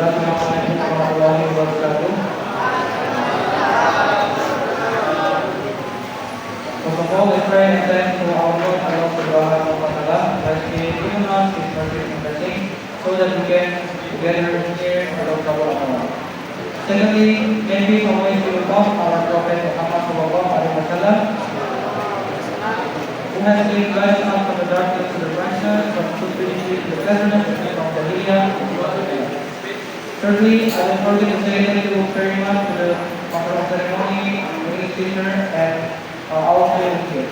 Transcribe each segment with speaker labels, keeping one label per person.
Speaker 1: Lahat ng mga pinagkakawala ng Barkado. First of all, I pray and thank to our Lord and Lord Subhanahu wa Ta'ala that He has given us His mercy and blessing so that we can together here at our Kabbalah. Secondly, may we always be above our Prophet Muhammad Sallallahu Alaihi Wasallam, who has been guiding us from the darkness to the brightness, from stupidity to the pleasantness, and from the Hidayah to the Thirdly, I would forget to say thank you very much to the Master of Ceremony, the English teacher, and our students here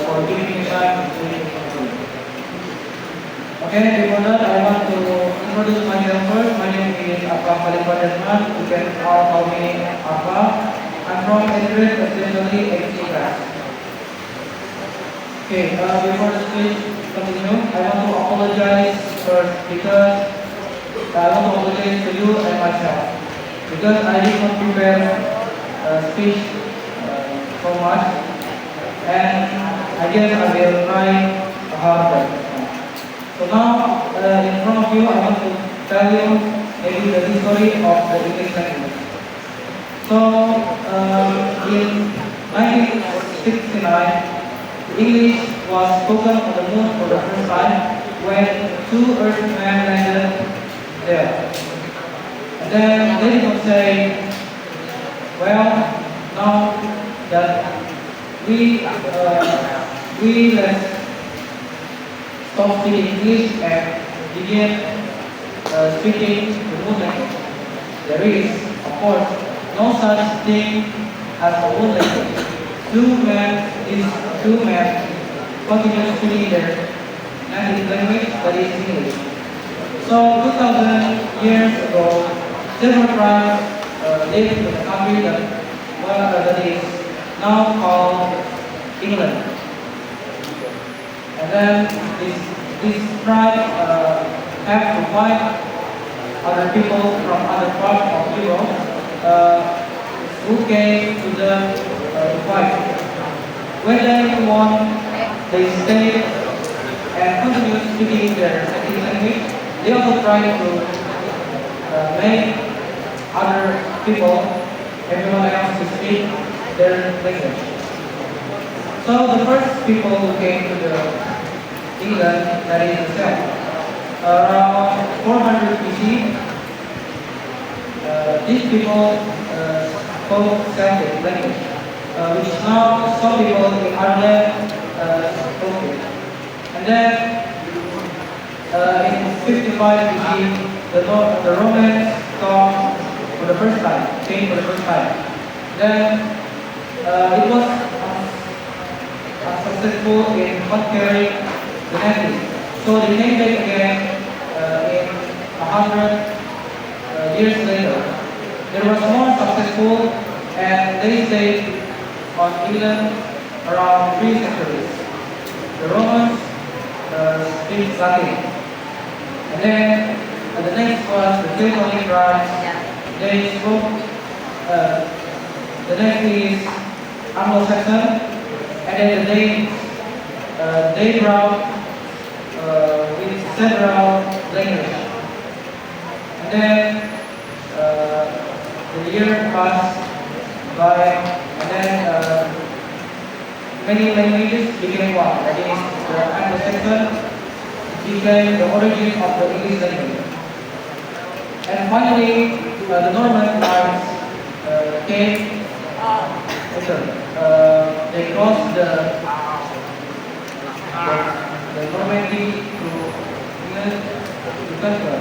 Speaker 1: for giving me time to speak. Okay, before that, I want to introduce myself first. My name is Apa Khalifah Desman. You can all call me Apa. I'm from Idris, especially HC class. Okay, before the speech continue, I want to apologize first because I want to apologize to you and myself because I did not prepare a speech so much, and I guess I will try harder. So now, in front of you, I want to tell you maybe the history of the English language. So, in 1969, the English was spoken on the moon for the first time when two Earthmen landed there. And then they would say, well, now that we let's stop speaking English and begin speaking the moon language. There is, of course, no such thing as a moon language. These two men continue speaking their native language, that is English. So 2,000 years ago, several tribes lived in the country that is now called England. And then this tribe have to fight other people from other parts of Europe who came to them to fight. When they won, they stayed and continued speaking their native language. They also tried to make other people, everyone else, to speak their language. So the first people who came to the England, that is the Celts, around 400 BC, these people spoke Celtic language, which now some people in Ireland spoke it. And then in 55 BC, the Romans came for the first time. Then it was successful in conquering the natives. So they came back again in 100 years later. They were more successful and they stayed on England around 3 centuries. The Romans speak Latin. And then the next was the Teutonic tribes. They spoke, the next is Anglo-Saxon. And then they brought with several languages. And then the year passed by, and then many languages became one. That is, the Anglo-Saxon became the origin of the English language. And finally, the Norman tribes came. They crossed the Normandy to England to conquer.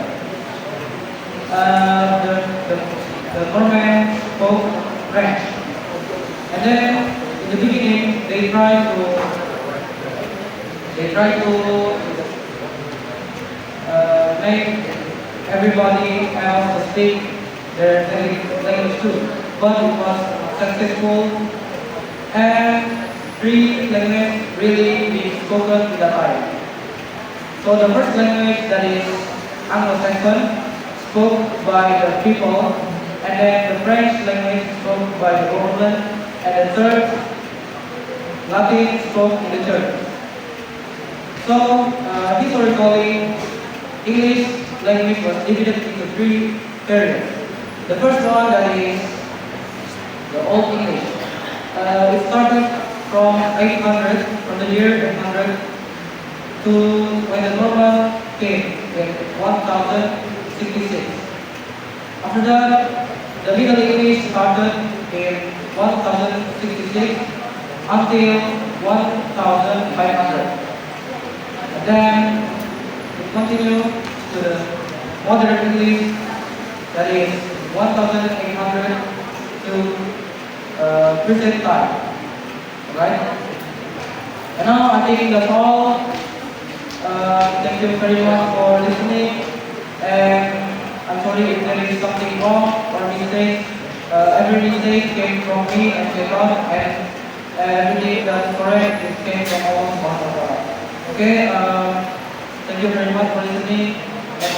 Speaker 1: The Normans spoke French, and then in the beginning they tried to make everybody else speak their language too, but it was successful, and 3 languages really being spoken in that time. So the first language, that is Anglo-Saxon, spoke by the people, and then the French language spoke by the government, and the third, Latin, spoke in the church. So historically, English language was divided into three periods. The first one, that is the Old English. It started from 800, from the year 800 to when the Norman came in 1066. After that, the Middle English started in 1066 until 1500. And then it continued to the Modern English, that is 1800 to present time. Alright? And now I think that's all. Thank you very much for listening. And I'm sorry if there is something wrong or mistake. Every mistake came from me and Jacob, and everything that's correct it came from Allah Subhanahu wa Ta'ala. Okay, thank you very much for listening. And